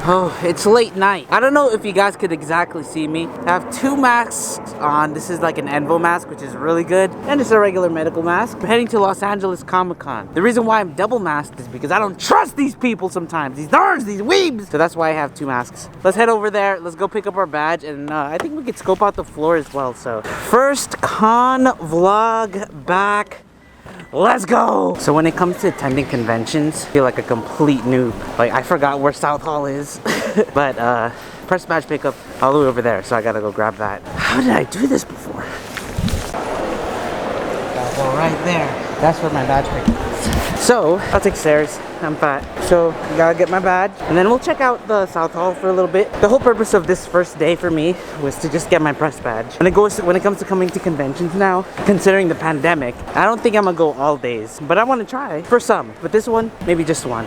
Oh, it's late night. I don't know if you guys could exactly see me. I have two masks on. This is like an Envo mask, which is really good. And it's a regular medical mask. I'm heading to Los Angeles Comic-Con. The reason why I'm double masked is because I don't trust these people sometimes. These nerds, these weebs. So that's why I have two masks. Let's head over there. Let's go pick up our badge. And I think we could scope out the floor as well. So first con vlog back. Let's go! So when it comes to attending conventions, I feel like a complete noob. Like, I forgot where South Hall is. But, press badge pickup all the way over there, so I gotta go grab that. How did I do this before? Gotta go right there. That's where my badge pickup is. So, I'll take stairs. I'm fat. So, I gotta get my badge. And then we'll check out the South Hall for a little bit. The whole purpose of this first day for me was to just get my press badge. When it comes to coming to conventions now, considering the pandemic, I don't think I'm gonna go all days. But I want to try for some. But this one, maybe just one.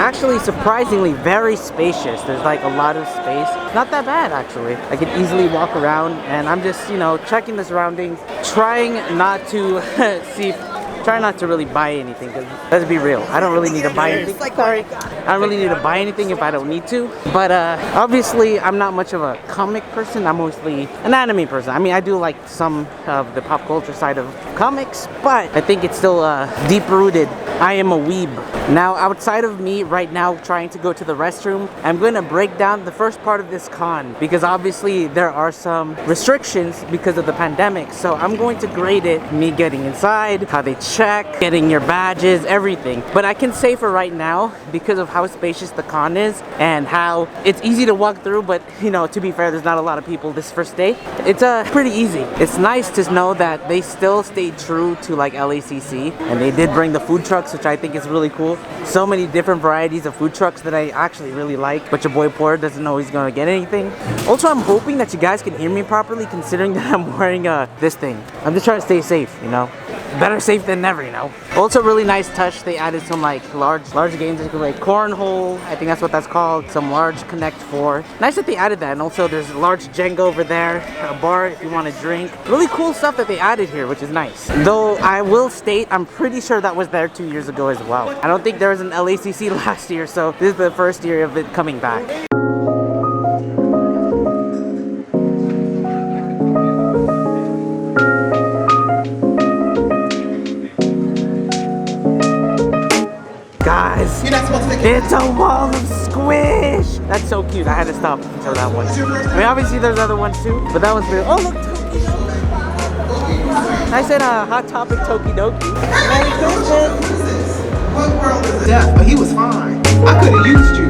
Actually, surprisingly very spacious. There's like a lot of space. Not that bad, actually. I could easily walk around, and I'm just, you know, checking the surroundings, trying not to try not to really buy anything, because let's be real, I don't really need to buy anything. Sorry. I don't really need to buy anything if I don't need to. But obviously, I'm not much of a comic person. I'm mostly an anime person. I mean, I do like some of the pop culture side of comics, but I think it's still deep-rooted. I am a weeb. Now, outside of me right now trying to go to the restroom, I'm going to break down the first part of this con, because obviously there are some restrictions because of the pandemic. So I'm going to grade it, me getting inside, how they check, getting your badges, everything. But I can say for right now, because of how spacious the con is and how it's easy to walk through, but you know, to be fair, there's not a lot of people this first day. It's pretty easy. It's nice to know that they still stayed true to like LACC, and they did bring the food trucks, which I think is really cool. So many different varieties of food trucks that I actually really like, but your boy Poor doesn't know he's gonna get anything. Also, I'm hoping that you guys can hear me properly, considering that I'm wearing this thing. I'm just trying to stay safe, you know. Better safe than never, you know. Also, really nice touch. They added some like large games like cornhole. I think that's what that's called. Some large Connect 4. Nice that they added that. And also, there's a large Jenga over there. A bar if you want to drink. Really cool stuff that they added here, which is nice. Though I will state, I'm pretty sure that was there 2 years ago as well. I don't think there was an LACC last year, so this is the first year of it coming back. Guys, it's a wall of squish! That's so cute. I had to stop and show that one. I mean, obviously there's other ones too, but that one's really... Oh, look! I said Hot Topic Tokidoki. Merry Christmas! What world is death? But he was fine. I could have used you.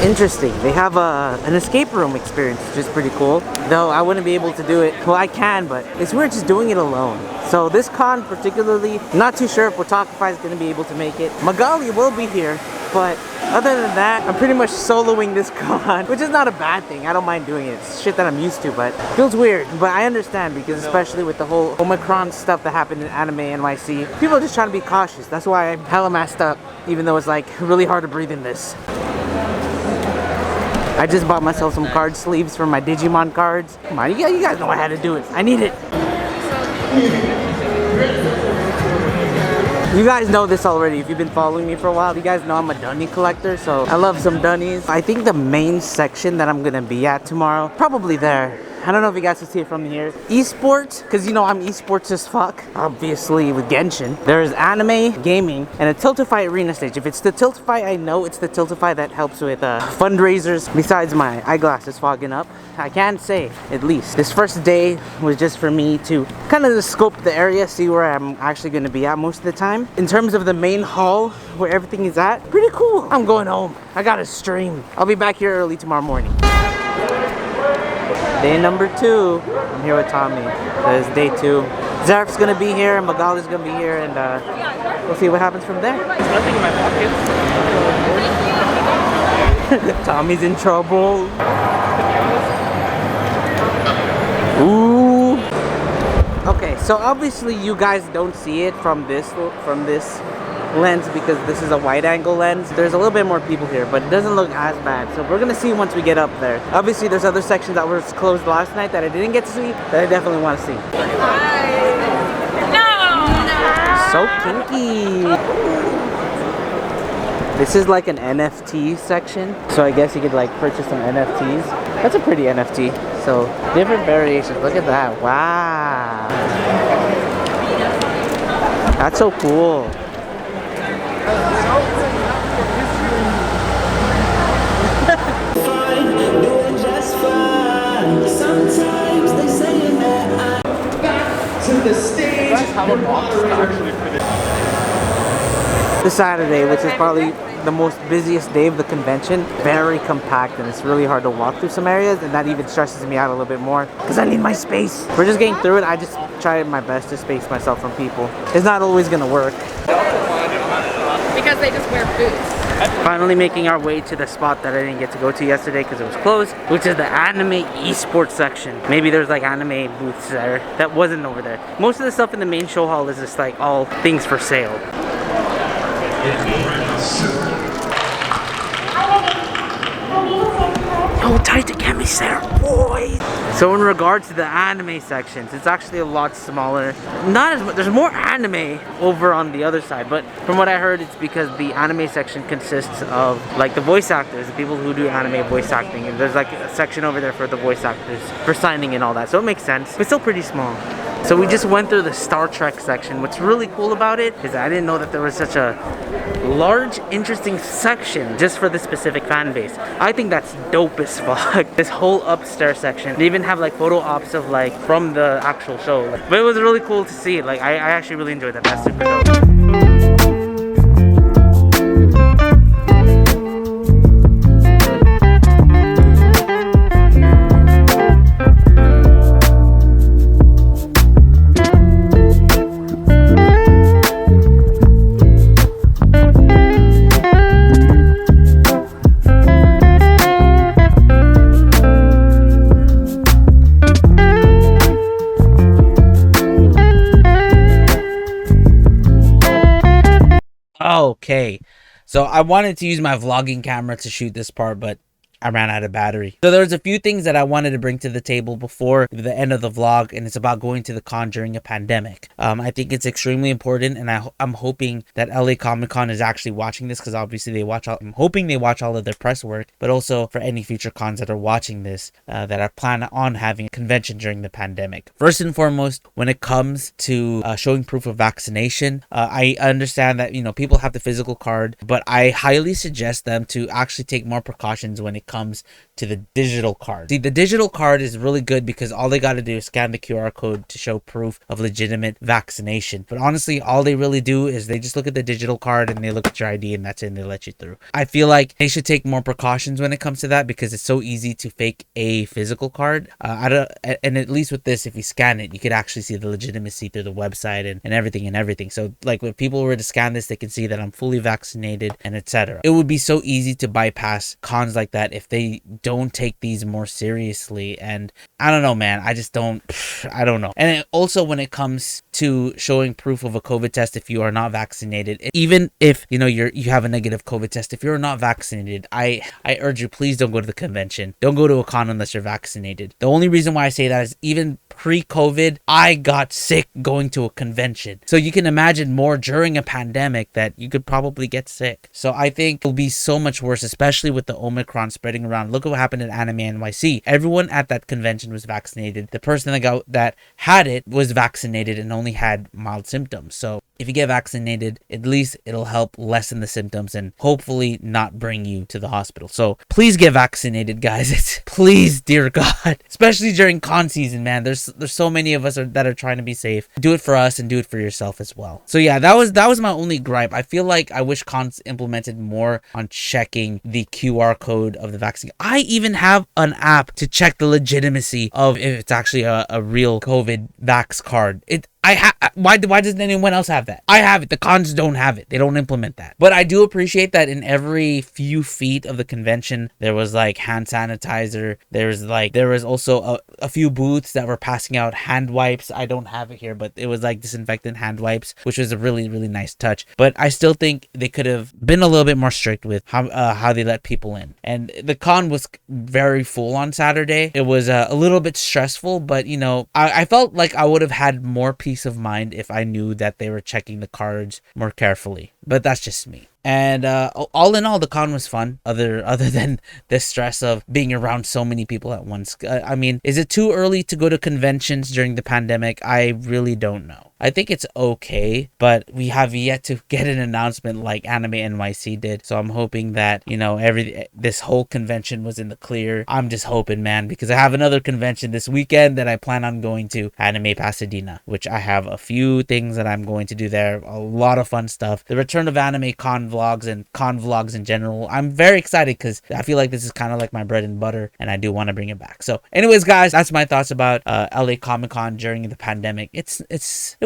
Interesting. They have an escape room experience, which is pretty cool. Though I wouldn't be able to do it. Well, I can, but it's weird just doing it alone. So this con particularly, not too sure if Watakify is going to be able to make it. Magali will be here, but other than that, I'm pretty much soloing this con, which is not a bad thing. I don't mind doing it. It's shit that I'm used to, but it feels weird. But I understand, because especially with the whole Omicron stuff that happened in Anime NYC, people are just trying to be cautious. That's why I'm hella masked up, even though it's like really hard to breathe in this. I just bought myself some card sleeves for my Digimon cards. Come on, you guys know how to do it. I need it. You guys know this already. If you've been following me for a while, you guys know I'm a dunny collector, so I love some dunnies. I think the main section that I'm gonna be at tomorrow, probably there. I don't know if you guys can see it from here. Esports, because you know I'm esports as fuck, obviously with Genshin. There's anime, gaming, and a Tiltify arena stage. If it's the Tiltify, I know it's the Tiltify that helps with fundraisers. Besides my eyeglasses fogging up, I can say, at least, this first day was just for me to kind of scope the area, see where I'm actually going to be at most of the time. In terms of the main hall, where everything is at, pretty cool. I'm going home. I got to stream. I'll be back here early tomorrow morning. Day number 2, I'm here with Tommy. That is day 2. Zarf's gonna be here, and Magali's gonna be here, and we'll see what happens from there. There's nothing in my pocket. Tommy's in trouble. So obviously you guys don't see it from this lens because this is a wide angle lens. There's a little bit more people here, but it doesn't look as bad. So we're gonna see once we get up there. Obviously there's other sections that were closed last night that I didn't get to see that I definitely want to see. So kinky. This is like an NFT section, so I guess you could like purchase some NFTs. That's a pretty NFT. So different variations. Look at that. Wow. That's so cool. To the stage. This Saturday, which is probably the most busiest day of the convention, very compact, and it's really hard to walk through some areas, and that even stresses me out a little bit more because I need my space. We're just getting through it. I just try my best to space myself from people. It's not always gonna work because they just wear boots. Finally making our way to the spot that I didn't get to go to yesterday because it was closed, which is the anime esports section. Maybe there's like anime booths there that wasn't over there. Most of the stuff in the main show hall is just like all things for sale. Oh, HERMSAUR, boy! So in regards to the anime sections, it's actually a lot smaller. Not as much, there's more anime over on the other side, but from what I heard, it's because the anime section consists of like the voice actors, the people who do anime voice acting, and there's like a section over there for the voice actors for signing and all that, so it makes sense, but still pretty small. So we just went through the Star Trek section. What's really cool about it is I didn't know that there was such a large, interesting section just for this specific fan base. I think that's dope as fuck. This whole upstairs section. They even have like photo ops of like from the actual show. But it was really cool to see it. Like I actually really enjoyed that. That's super dope. Okay, so I wanted to use my vlogging camera to shoot this part, but I ran out of battery. So there's a few things that I wanted to bring to the table before the end of the vlog, and it's about going to the con during a pandemic. I think it's extremely important, and I'm hoping that LA Comic Con is actually watching this, because obviously they watch all, I'm hoping they watch all of their press work, but also for any future cons that are watching this, that are planning on having a convention during the pandemic. First and foremost, when it comes to showing proof of vaccination, I understand that, you know, people have the physical card, but I highly suggest them to actually take more precautions when it comes to the digital card. See, the digital card is really good because all they got to do is scan the QR code to show proof of legitimate vaccination. But honestly, all they really do is they just look at the digital card and they look at your ID, and that's it, and they let you through. I feel like they should take more precautions when it comes to that because it's so easy to fake a physical card. And at least with this, if you scan it, you could actually see the legitimacy through the website and everything. So like if people were to scan this, they can see that I'm fully vaccinated and etc. It would be so easy to bypass cons like that if they don't take these more seriously. And I don't know, man, I don't know. And also when it comes to showing proof of a COVID test, if you are not vaccinated, even if you know you have a negative COVID test, if you're not vaccinated, I urge you, please don't go to the convention. Don't go to a con unless you're vaccinated. The only reason why I say that is even pre-COVID, I got sick going to a convention. So you can imagine more during a pandemic that you could probably get sick. So I think it'll be so much worse, especially with the Omicron spreading around. Look at what happened at Anime NYC. Everyone at that convention was vaccinated. The person that had it was vaccinated and only had mild symptoms. So if you get vaccinated, at least it'll help lessen the symptoms and hopefully not bring you to the hospital. So please get vaccinated, guys. Please, dear God, especially during con season, man. There's so many of us that are trying to be safe. Do it for us and do it for yourself as well. So yeah, that was my only gripe. I feel like I wish cons implemented more on checking the QR code of the vaccine. I even have an app to check the legitimacy of if it's actually a real COVID vax card. Why doesn't anyone else have that? I have it. The cons don't have it. They don't implement that. But I do appreciate that in every few feet of the convention, there was like hand sanitizer. There was also a few booths that were passing out hand wipes. I don't have it here, but it was like disinfectant hand wipes, which was a really, really nice touch. But I still think they could have been a little bit more strict with how they let people in. And the con was very full on Saturday. It was a little bit stressful, but you know, I felt like I would have had more peace of mind if I knew that they were checking the cards more carefully. But that's just me. And all in all, the con was fun, other than the stress of being around so many people at once. I mean, is it too early to go to conventions during the pandemic? I really don't know. I think it's okay, but we have yet to get an announcement like Anime NYC did. So I'm hoping that, you know, this whole convention was in the clear. I'm just hoping, man, because I have another convention this weekend that I plan on going to, Anime Pasadena, which I have a few things that I'm going to do there. A lot of fun stuff. The return of anime con vlogs and con vlogs in general. I'm very excited because I feel like this is kind of like my bread and butter, and I do want to bring it back. So anyways, guys, that's my thoughts about LA Comic Con during the pandemic. It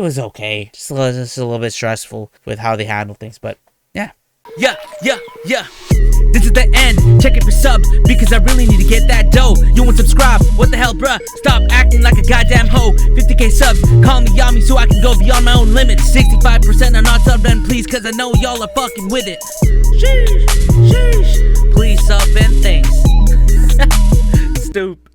was okay. Just a little bit stressful with how they handle things, but yeah. Yeah. This is the end. Check it for subs because I really need to get that dough. You won't subscribe? What the hell, bruh? Stop acting like a goddamn hoe. 50k subs, call me Yami so I can go beyond my own limits. 65% are not subbed, and please, cause I know y'all are fucking with it. Sheesh. Please sub and thanks. Stupid.